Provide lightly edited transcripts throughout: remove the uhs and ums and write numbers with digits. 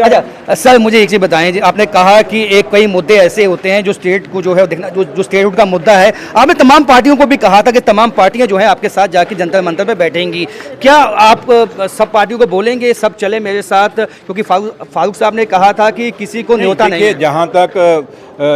अच्छा सर, मुझे एक चीज़ बताएं जी, आपने कहा कि एक कई मुद्दे ऐसे होते हैं जो स्टेट को जो है देखना, जो स्टेटहुड का मुद्दा है। आपने तमाम पार्टियों को भी कहा था कि तमाम पार्टियां जो है आपके साथ जाके जंतर मंतर पे बैठेंगी। क्या आप सब पार्टियों को बोलेंगे सब चले मेरे साथ, क्योंकि फारूक साहब ने कहा था कि किसी को न्योता नहीं है। जहाँ तक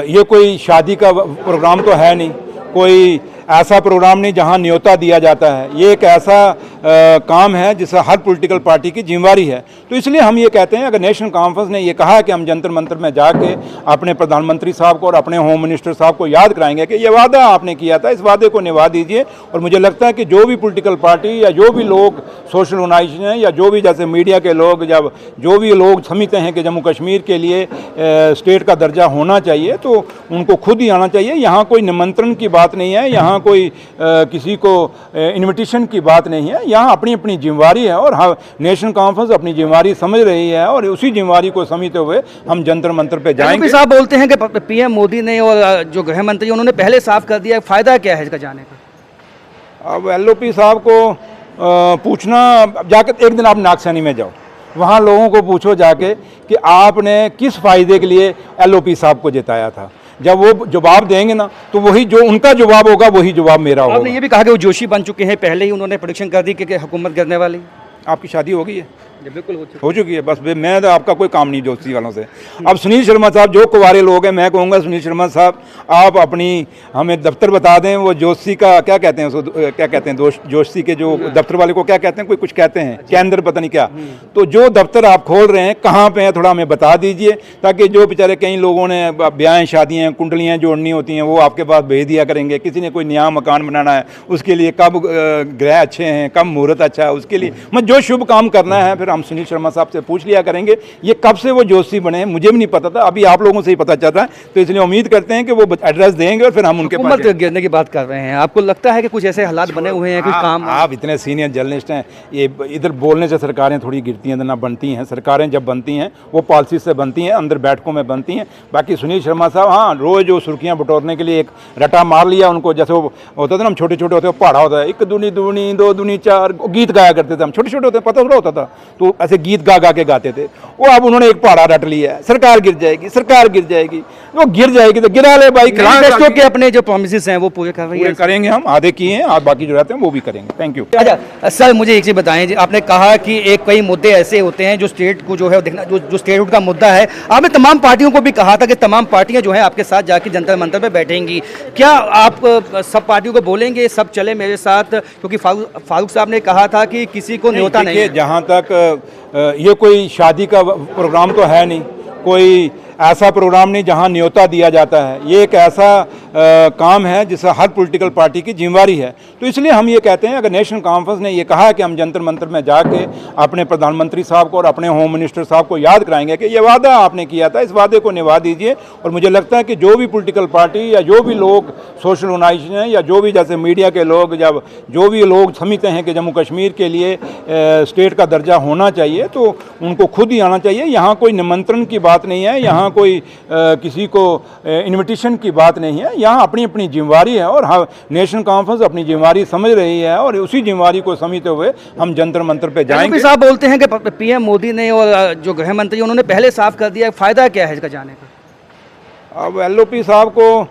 ये कोई शादी का प्रोग्राम तो है नहीं, कोई ऐसा प्रोग्राम नहीं जहां न्योता दिया जाता है। ये एक ऐसा काम है जिससे हर पॉलिटिकल पार्टी की जिम्मेवारी है। तो इसलिए हम ये कहते हैं, अगर नेशनल कॉन्फ्रेंस ने ये कहा है कि हम जंतर मंतर में जाके अपने प्रधानमंत्री साहब को और अपने होम मिनिस्टर साहब को याद कराएंगे कि ये वादा आपने किया था, इस वादे को निभा दीजिए। और मुझे लगता है कि जो भी पॉलिटिकल पार्टी या जो भी लोग सोशल ऑर्गेनाइजेशन हैं या जो भी जैसे मीडिया के लोग, जब जो भी लोग समझते हैं कि जम्मू कश्मीर के लिए स्टेट का दर्जा होना चाहिए, तो उनको खुद ही आना चाहिए। यहाँ कोई निमंत्रण की बात नहीं है, यहाँ कोई किसी को इनविटेशन की बात नहीं है। यहाँ अपनी अपनी जिम्मेवारी है और हाँ, नेशनल कॉन्फ्रेंस अपनी जिम्मेवारी समझ रही है और उसी जिम्मेवारी को समझते हुए हम जंतर मंतर पे जाएंगे। साहब बोलते हैं कि पीएम मोदी ने और जो गृह मंत्री उन्होंने पहले साफ कर दिया, फायदा क्या है इसका जाने का? अब एलओपी साहब को पूछना, जाकर एक दिन आप नागसानी में जाओ, वहाँ लोगों को पूछो जाके कि आपने किस फायदे के लिए एलओपी साहब को जिताया था। जब वो जवाब देंगे ना, तो वही जो उनका जवाब होगा वही जवाब मेरा होगा। आपने ये भी कहा कि वो जोशी बन चुके हैं, पहले ही उन्होंने प्रेडिक्शन कर दी कि हुकूमत करने वाली। आपकी शादी हो गई है? बिल्कुल हो चुकी है। बस मैं तो आपका कोई काम नहीं जोशी वालों से। अब सुनील शर्मा साहब जो कुंवारे लोग हैं, मैं कहूँगा सुनील शर्मा साहब आप अपनी हमें दफ्तर बता दें, वो जोशी का क्या कहते हैं उसको, क्या कहते हैं जोशी के जो दफ्तर वाले को क्या कहते हैं, कोई कुछ कहते हैं के अंदर पता नहीं क्या। तो जो दफ्तर आप खोल रहे हैं कहाँ पे है, थोड़ा हमें बता दीजिए, ताकि जो बेचारे कई लोगों ने ब्याह शादियाँ कुंडलियाँ जोड़नी होती हैं वो आपके पास भेज दिया करेंगे। किसी ने कोई नया मकान बनाना है, उसके लिए कब ग्रह अच्छे हैं, कब मुहूर्त अच्छा है, उसके लिए मैं जो शुभ काम करना है फिर हम सुनील शर्मा साहब से पूछ लिया करेंगे। ये कब से वो जोशी बने हैं मुझे भी नहीं पता था, अभी आप लोगों से ही पता चल रहा है। तो इसलिए उम्मीद करते हैं कि वो एड्रेस देंगे और फिर हम उनके पास गिरने की बात कर रहे हैं। आपको लगता है कि कुछ ऐसे हालात बने हुए हैं, कुछ काम? आप इतने सीनियर जर्नलिस्ट हैं, ये इधर बोलने से सरकारें थोड़ी गिरती हैं ना बनती हैं। सरकारें जब बनती हैं वो पॉलिसी से बनती हैं, अंदर बैठकों में बनती हैं। बाकी सुनील शर्मा साहब हाँ रोज़ जो सुर्खियाँ बटोरने के लिए एक रटा मार लिया उनको, जैसे वो होता था ना, हम छोटे छोटे होते पहाड़ा होता है, 1 दूनी दूनी 2 दूनी 4 गीत गाया करते थे हम, छोटे छोटे होते पता थोड़ा होता था, तो ऐसे गीत गा के गाते थे। वो अब उन्होंने एक पहाड़ा रट लिया है, सरकार गिर जाएगी, सरकार गिर जाएगी। वो गिर जाएगी तो गिरा ले भाई। के अपने जो प्रॉमिसेस हैं वो पूरे कर रही है, करेंगे हम, आधे किए हैं और बाकी जो रहते हैं वो भी करेंगे। Thank you. अच्छा सर, मुझे एक चीज़ बताएं जी, आपने कहा कि एक कई मुद्दे ऐसे होते हैं जो स्टेट को जो है देखना, जो स्टेटहुड का मुद्दा है। आपने तमाम पार्टियों को भी कहा था कि तमाम पार्टियां जो है आपके साथ जाके जंतर मंतर पे बैठेंगी। क्या आप सब पार्टियों को बोलेंगे सब चले मेरे साथ, क्योंकि फारूक साहब ने कहा था कि किसी को न्योता नहीं है। जहाँ तक ये कोई शादी का प्रोग्राम तो है नहीं, कोई ऐसा प्रोग्राम नहीं जहां न्योता दिया जाता है। ये एक ऐसा काम है जिससे हर पॉलिटिकल पार्टी की जिम्मेवारी है। तो इसलिए हम ये कहते हैं, अगर नेशनल कॉन्फ्रेंस ने ये कहा है कि हम जंतर मंतर में जाके अपने प्रधानमंत्री साहब को और अपने होम मिनिस्टर साहब को याद कराएंगे कि ये वादा आपने किया था, इस वादे को निभा दीजिए। और मुझे लगता है कि जो भी पॉलिटिकल पार्टी या जो भी लोग सोशल ऑर्गेनाइजेशन हैं या जो भी जैसे मीडिया के लोग, जब जो भी लोग समझते हैं कि जम्मू कश्मीर के लिए स्टेट का दर्जा होना चाहिए, तो उनको खुद ही आना चाहिए। यहाँ कोई निमंत्रण की बात नहीं है, यहाँ कोई किसी को इनविटेशन की बात नहीं है। यहाँ अपनी अपनी जिम्मेवारी है और हाँ, नेशनल कॉन्फ्रेंस अपनी जिम्मेवारी समझ रही है और उसी जिम्मेवारी को समझते हुए हम जंतर मंतर पे जाएंगे। साहब बोलते हैं कि पीएम मोदी ने और जो गृह मंत्री उन्होंने पहले साफ कर दिया, फायदा क्या है इसका जाने का? अब एलओपी साहब को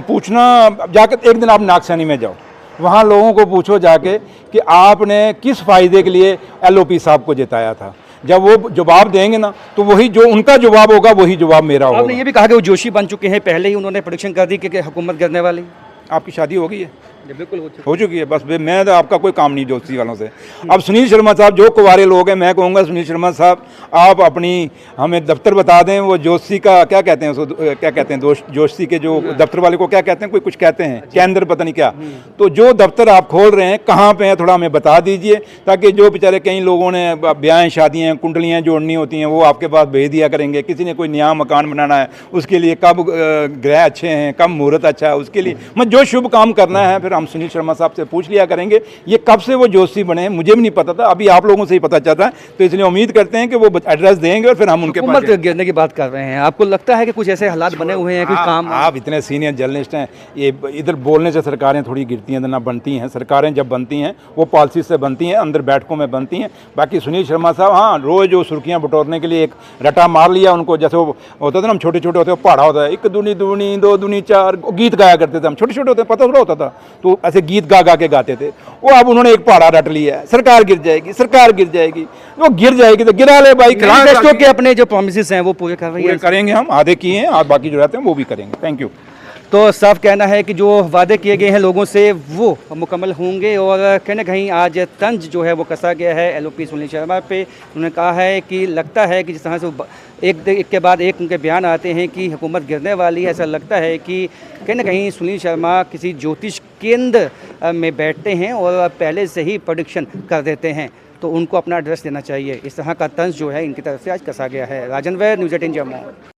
पूछना, जाकर एक दिन आप नागसानी में जाओ, वहाँ लोगों को पूछो जाके कि आपने किस फायदे के लिए एलओपी साहब को जिताया था। जब वो जवाब देंगे ना, तो वही जो उनका जवाब होगा वही जवाब मेरा होगा। आपने ये भी कहा कि वो जोशी बन चुके हैं, पहले ही उन्होंने प्रेडिक्शन कर दी कि हुकूमत करने वाली। आपकी शादी हो गई है? बिल्कुल हो चुकी है। बस मैं तो आपका कोई काम नहीं जोशी वालों से। अब सुनील शर्मा साहब जो कुंवारे लोग हैं, मैं कहूँगा सुनील शर्मा साहब आप अपनी हमें दफ्तर बता दें, वो जोशी का क्या कहते हैं उसको, क्या कहते हैं जोशी के जो दफ्तर वाले को क्या कहते हैं, कोई कुछ कहते हैं के अंदर पता नहीं क्या। तो जो दफ्तर आप खोल रहे हैं कहाँ पे है, थोड़ा हमें बता दीजिए, ताकि जो बेचारे कई लोगों ने ब्याह शादियाँ कुंडलियाँ जोड़नी होती हैं वो आपके पास भेज दिया करेंगे। किसी ने कोई नया मकान बनाना है, उसके लिए कब ग्रह अच्छे हैं, कब मुहूर्त अच्छा है, उसके लिए मैं जो शुभ काम करना है फिर हम सुनील शर्मा साहब से पूछ लिया करेंगे ये कब से वो जोशी बने हैं, मुझे भी नहीं पता था, अभी आप लोगों से ही पता चल रहा है, तो इसलिए उम्मीद करते हैं कि वो एड्रेस देंगे और फिर हम उनके पास हुकूमत गिरने की बात कर रहे हैं। आपको लगता है कि कुछ ऐसे हालात बने हुए हैं कि काम आप इतने सीनियर जर्नलिस्ट हैं, ये इधर बोलने से सरकारें थोड़ी गिरती हैं ना बनती हैं। सरकारें जब बनती हैं वो पॉलिसी से बनती हैं, अंदर बैठकों में बनती हैं। बाकी सुनील शर्मा साहब हाँ रोज़ जो सुर्खियाँ बटोरने के लिए एक रटा मार लिया उनको, जैसे वो होता था ना, हम छोटे छोटे होते पहाड़ा होता है, 1 दूनी दूनी 2 दूनी 4 गीत गाया करते थे हम, छोटे छोटे होते पता थोड़ा होता था, तो ऐसे गीत गा गा के गाते थे। वो अब उन्होंने एक पहाड़ा रट लिया है, सरकार गिर जाएगी, सरकार गिर जाएगी। वो गिर जाएगी तो गिरा ले भाई, मैनिफेस्टो के अपने जो प्रॉमिसेस हैं वो पूरे कर रही है। पूरे करेंगे हम, आधे किए हैं और बाकी जो रहते हैं वो भी करेंगे। Thank you. तो साफ कहना है कि जो वादे किए गए हैं लोगों से वो मुकम्मल होंगे और कहीं ना कहीं आज तंज जो है वो कसा गया है एलओपी सुनील शर्मा पे। उन्होंने कहा है कि लगता है कि जिस तरह से एक के बाद एक उनके बयान आते हैं कि हुकूमत गिरने वाली है, ऐसा लगता है कि कहीं ना कहीं सुनील शर्मा किसी ज्योतिष केंद्र में बैठते हैं और पहले से ही प्रेडिक्शन कर देते हैं, तो उनको अपना एड्रेस देना चाहिए। इस तरह का तंज जो है इनकी तरफ से आज कसा गया है। राजन वैद, न्यूज़ 18 जम्मू।